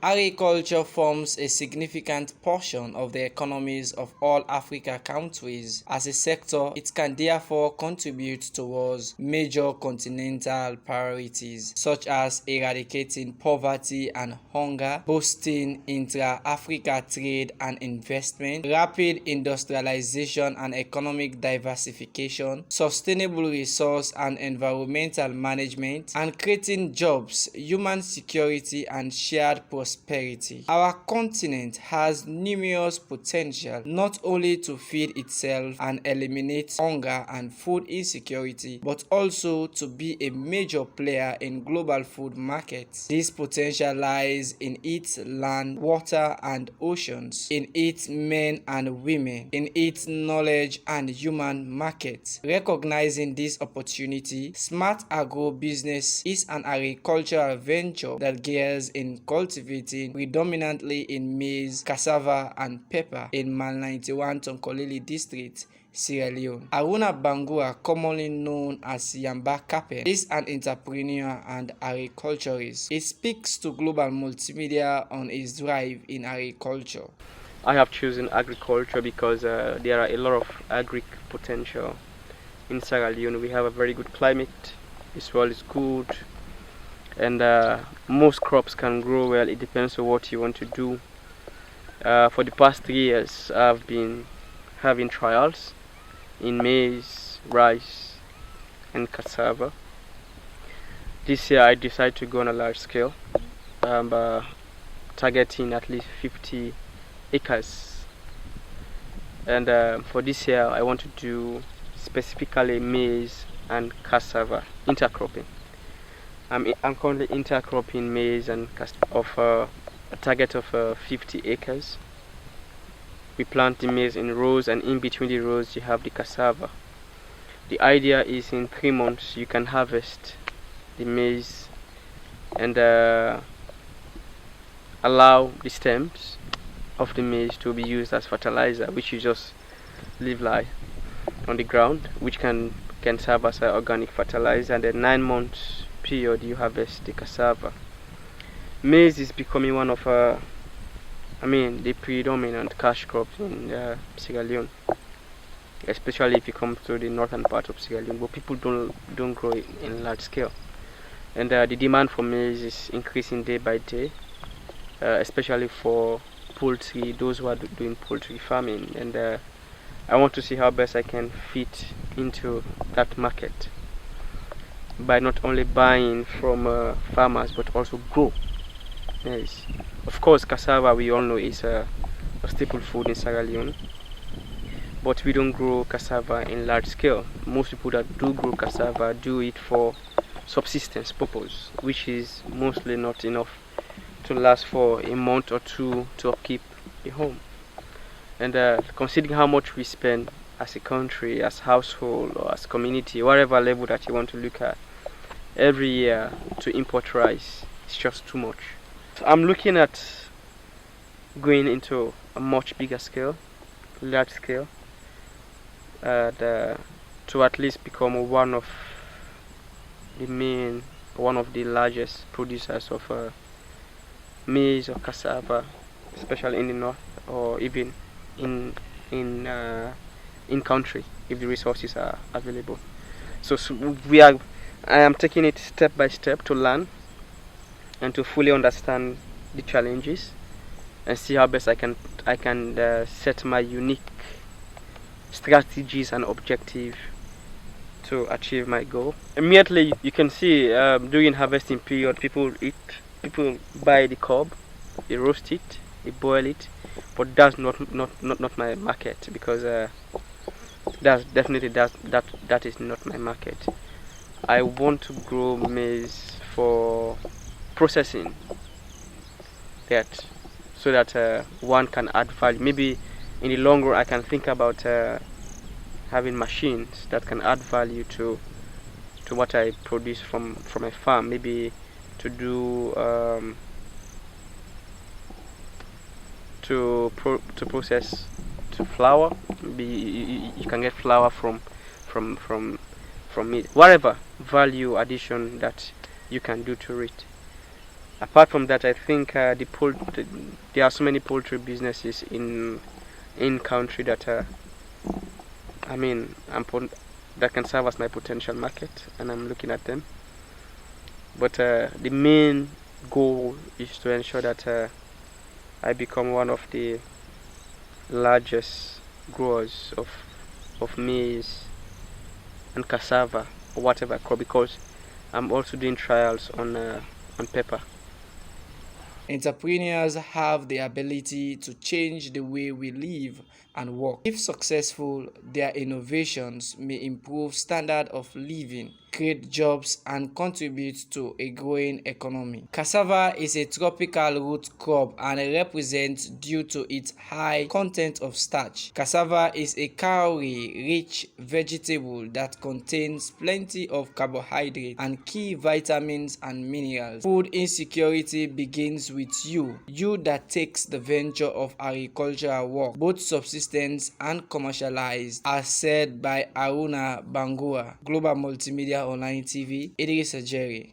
Agriculture forms a significant portion of the economies of all Africa countries. As a sector, it can therefore contribute towards major continental priorities such as eradicating poverty and hunger, boosting intra-Africa trade and investment, rapid industrialization and economic diversification, sustainable resource and environmental management, and creating jobs, human security, and shared prosperity. Our continent has numerous potential not only to feed itself and eliminate hunger and food insecurity, but also to be a major player in global food markets. This potential lies in its land, water, and oceans, in its men and women, in its knowledge and human markets. Recognizing this opportunity, Smart Agro Business is an agricultural venture that gears in cultivating predominantly in maize, cassava, and pepper in Mal 91 Tonkolili district, Sierra Leone. Haruna Bangura, commonly known as Yamba Kape, is an entrepreneur and agriculturist. He speaks to Global Multimedia on his drive in agriculture. I have chosen agriculture because there are a lot of agri potential in Sierra Leone. We have a very good climate, the soil is good, and most crops can grow well. It depends on what you want to do. For the past 3 years, I've been having trials in maize, rice, and cassava. This year I decided to go on a large scale, targeting at least 50 acres. And for this year I want to do specifically maize and cassava intercropping. I'm currently intercropping maize and cassava of a target of 50 acres. We plant the maize in rows, and in between the rows you have the cassava. The idea is in 3 months you can harvest the maize and allow the stems of the maize to be used as fertilizer, which you just leave lie on the ground, which can serve as an organic fertilizer. And then 9 months period you harvest the cassava. Maize is becoming one of the predominant cash crops in Sierra Leone, especially if you come to the northern part of Sierra Leone, but people don't grow it in large scale. And the demand for maize is increasing day by day, especially for poultry, those who are doing poultry farming. And I want to see how best I can fit into that market by not only buying from farmers but also grow maize. Of course, cassava, we all know, is a staple food in Sierra Leone, but we don't grow cassava in large scale. Most people that do grow cassava do it for subsistence purpose, which is mostly not enough to last for a month or two to upkeep a home. And considering how much we spend as a country, as household, or as community, whatever level that you want to look at, every year to import rice, it's just too much. So I'm looking at going into a much bigger scale, large scale, to at least become one of the largest producers of maize or cassava, especially in the north, or even in country if the resources are available. So I am taking it step by step to learn and to fully understand the challenges and see how best I can set my unique strategies and objectives to achieve my goal. Immediately you can see during harvesting period, people buy the cob, they roast it, they boil it, but that's not my market, because that is not my market. I want to grow maize for processing, so that one can add value. Maybe in the long run I can think about having machines that can add value to what I produce from a farm. Maybe to do to process to flour. Maybe you can get flour from it. Whatever value addition that you can do to it. Apart from that, I think there are so many poultry businesses in country that I mean that can serve as my potential market, and I'm looking at them. But the main goal is to ensure that I become one of the largest growers of maize and cassava or whatever crop, because I'm also doing trials on pepper. Entrepreneurs have the ability to change the way we live and work. If successful, their innovations may improve standard of living, create jobs, and contribute to a growing economy. Cassava is a tropical root crop and represents due to its high content of starch. Cassava is a calorie-rich vegetable that contains plenty of carbohydrates and key vitamins and minerals. Food insecurity begins with you that takes the venture of agricultural work, both subsistence and commercialized, as said by Aruna Bangura, Global Multimedia Online TV, Idris Ajeri.